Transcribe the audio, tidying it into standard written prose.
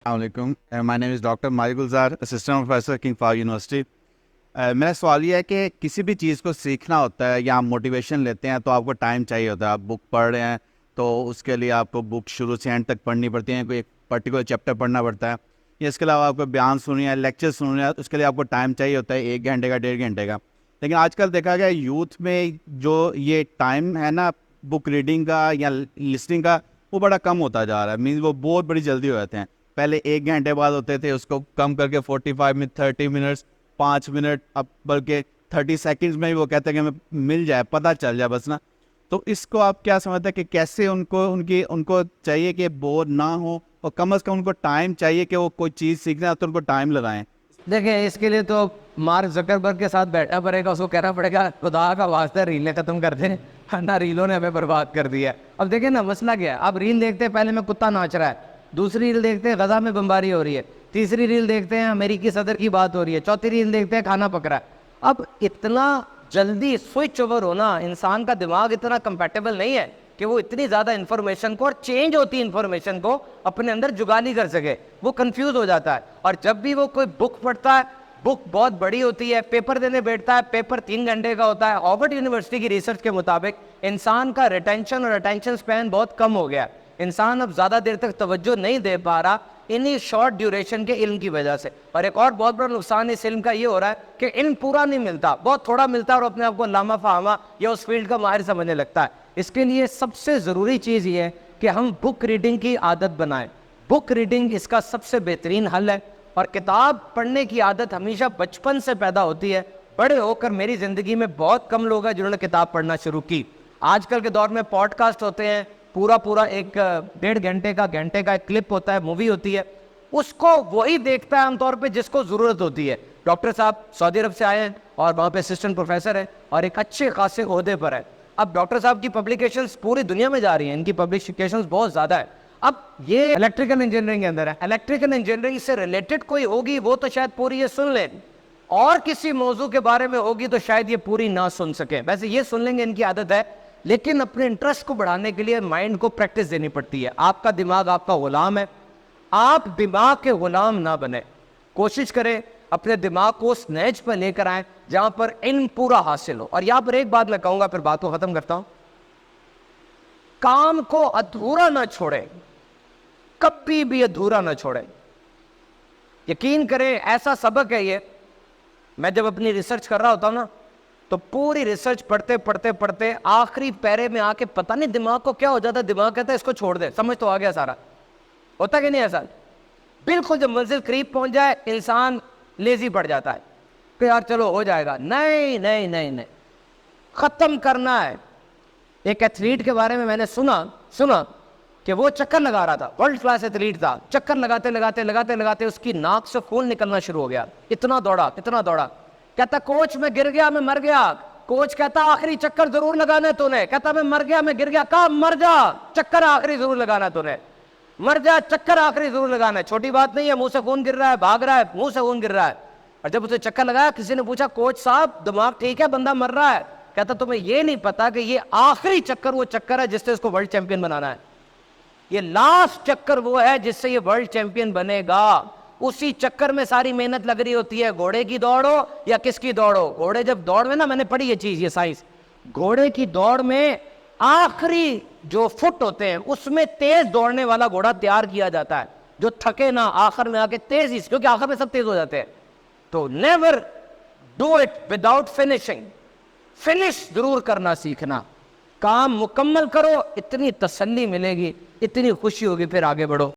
Assalamualaikum. My name is doctor my Gulzar, assistant professor king Farooq university. मेरा सवाल ये है कि किसी भी चीज़ को सीखना होता है या आप मोटिवेशन लेते हैं तो आपको टाइम चाहिए होता है। आप बुक पढ़ रहे हैं तो उसके लिए आपको बुक शुरू से एंड तक पढ़नी पड़ती है, कोई एक पर्टिकुलर चैप्टर पढ़ना पड़ता है, या इसके अलावा आपको बयान सुनिए या लेक्चर सुनिए तो उसके लिए आपको टाइम चाहिए होता है 1 घंटे का, 1.5 घंटे का। लेकिन आजकल देखा गया यूथ में जो ये टाइम है ना बुक रीडिंग का या लिसनिंग का, वो बड़ा कम होता जा रहा है। मीन्स वो बहुत बड़ी जल्दी हो जाते हैं। पहले 1 घंटे बाद होते थे, उसको कम करके 45 मिनट, 30 मिनट्स, 5 मिनट, अब बल्कि 30 सेकंड्स में ही वो कहते हैं कि हमें मिल जाए, पता चल जाए बस ना। तो इसको आप क्या समझते हैं कि कैसे उनको चाहिए कि बोर ना हो और कम से कम उनको टाइम चाहिए कि वो कोई चीज़ सीखना है तो उनको टाइम लगाएं? देखिए, इसके लिए तो मार्क जकरबर्ग के साथ बैठना पड़ेगा, उसको कहना पड़ेगा खुदा का वास्ता रीलें ख़त्म कर दें, ना रीलों ने हमें बर्बाद कर दिया। अब देखिए ना, मसला क्या है। अब रील देखते हैं, पहले में कुत्ता नाच रहा है, दूसरी रील देखते हैं गजा में बमबारी हो रही है, तीसरी रील देखते हैं अमेरिकी सदर की बात हो रही है, चौथी रील देखते हैं खाना पक रहा है। अब इतना जल्दी स्विच ओवर होना, इंसान का दिमाग इतना कंपैटिबल नहीं है कि वो इतनी ज़्यादा इन्फॉर्मेशन को और चेंज होती इन्फॉर्मेशन को अपने अंदर जुगाली कर सके। वो कंफ्यूज हो जाता है। और जब भी वो कोई बुक पढ़ता है, बुक बहुत बड़ी होती है, पेपर देने बैठता है, पेपर 3 घंटे का होता है। हार्वर्ड यूनिवर्सिटी की रिसर्च के मुताबिक इंसान का रिटेंशन और अटेंशन स्पैन बहुत कम हो गया है। इंसान अब ज़्यादा देर तक तवज्जो नहीं दे पा रहा इन्हीं शॉर्ट ड्यूरेशन के इल्म की वजह से। और एक और बहुत बड़ा नुकसान इस इल्म का ये हो रहा है कि इल्म पूरा नहीं मिलता, बहुत थोड़ा मिलता है और अपने आप को लामा फाहमा या उस फील्ड का माहिर समझने लगता है। इसके लिए सबसे ज़रूरी चीज़ ये है कि हम बुक रीडिंग की आदत बनाएं। बुक रीडिंग इसका सबसे बेहतरीन हल है। और किताब पढ़ने की आदत हमेशा बचपन से पैदा होती है। बड़े होकर मेरी ज़िंदगी में बहुत कम लोग हैं जिन्होंने किताब पढ़ना शुरू की। आजकल के दौर में पॉडकास्ट होते हैं, पूरा एक 1.5 घंटे का एक क्लिप होता है, मूवी होती है, उसको वही देखता है आमतौर पे जिसको ज़रूरत होती है। डॉक्टर साहब सऊदी अरब से आए हैं और वहाँ पे असिस्टेंट प्रोफेसर है और एक अच्छे खासे ओहदे पर है। अब डॉक्टर साहब की पब्लिकेशंस पूरी दुनिया में जा रही हैं, इनकी पब्लिकेशंस बहुत ज़्यादा है। अब ये इलेक्ट्रिकल इंजीनियरिंग के अंदर है, इलेक्ट्रिकल इंजीनियरिंग से रिलेटेड कोई होगी वो तो शायद पूरी ये सुन लें, और किसी मौजू के बारे में होगी तो शायद ये पूरी ना सुन सके। वैसे ये सुन लेंगे, इनकी आदत है, लेकिन अपने इंटरेस्ट को बढ़ाने के लिए माइंड को प्रैक्टिस देनी पड़ती है। आपका दिमाग आपका गुलाम है, आप दिमाग के गुलाम ना बने। कोशिश करें अपने दिमाग को उस नहज पर लेकर आए जहां पर इल्म पूरा हासिल हो। और यहां पर एक बात मैं कहूंगा, फिर बात को खत्म करता हूं, काम को अधूरा ना छोड़े, कभी भी अधूरा ना छोड़े। यकीन करें, ऐसा सबक है ये। मैं जब अपनी रिसर्च कर रहा होता हूं ना, तो पूरी रिसर्च पढ़ते आखिरी पैरे में आके पता नहीं दिमाग को क्या हो जाता है, दिमाग कहता है इसको छोड़ दे, समझ तो आ गया सारा। होता कि नहीं ऐसा? बिल्कुल जब मंजिल करीब पहुंच जाए इंसान लेजी पड़ जाता है कि यार चलो हो जाएगा। नहीं नहीं नहीं नहीं, खत्म करना है। एक एथलीट के बारे में मैंने सुना कि वो चक्कर लगा रहा था, वर्ल्ड क्लास एथलीट था, चक्कर लगाते उसकी नाक से खून निकलना शुरू हो गया। इतना दौड़ा, कहता कोच मैं गिर गया, मैं मर गया। कोच कहता आखिरी चक्कर जरूर लगाना है तूने। कहता मैं मर गया, मैं गिर गया। कहा मर जा, चक्कर आखिरी जरूर लगाना है तूने, मर जा, चक्कर आखिरी जरूर लगाना है। छोटी बात नहीं है, मुंह से खून गिर रहा है, भाग रहा है, मुंह से खून गिर रहा है। और जब उसे चक्कर लगाया, किसी ने पूछा कोच साहब दिमाग ठीक है, बंदा मर रहा है। कहता तुम्हें यह नहीं पता कि ये आखिरी चक्कर वो चक्कर है जिससे उसको वर्ल्ड चैंपियन बनाना है। ये लास्ट चक्कर वो है जिससे ये वर्ल्ड चैंपियन बनेगा। उसी चक्कर में सारी मेहनत लग रही होती है। घोड़े की दौड़ हो या किसकी दौड़ हो, घोड़े जब दौड़ में ना, मैंने पढ़ी ये चीज, ये साइंस, घोड़े की दौड़ में आखिरी जो फुट होते हैं उसमें तेज दौड़ने वाला घोड़ा तैयार किया जाता है जो थके ना आखिर में आके तेज, क्योंकि आखिर में सब तेज हो जाते हैं। तो never do it without finishing. Finish जरूर करना सीखना, काम मुकम्मल करो, इतनी तसल्ली मिलेगी, इतनी खुशी होगी, फिर आगे बढ़ो।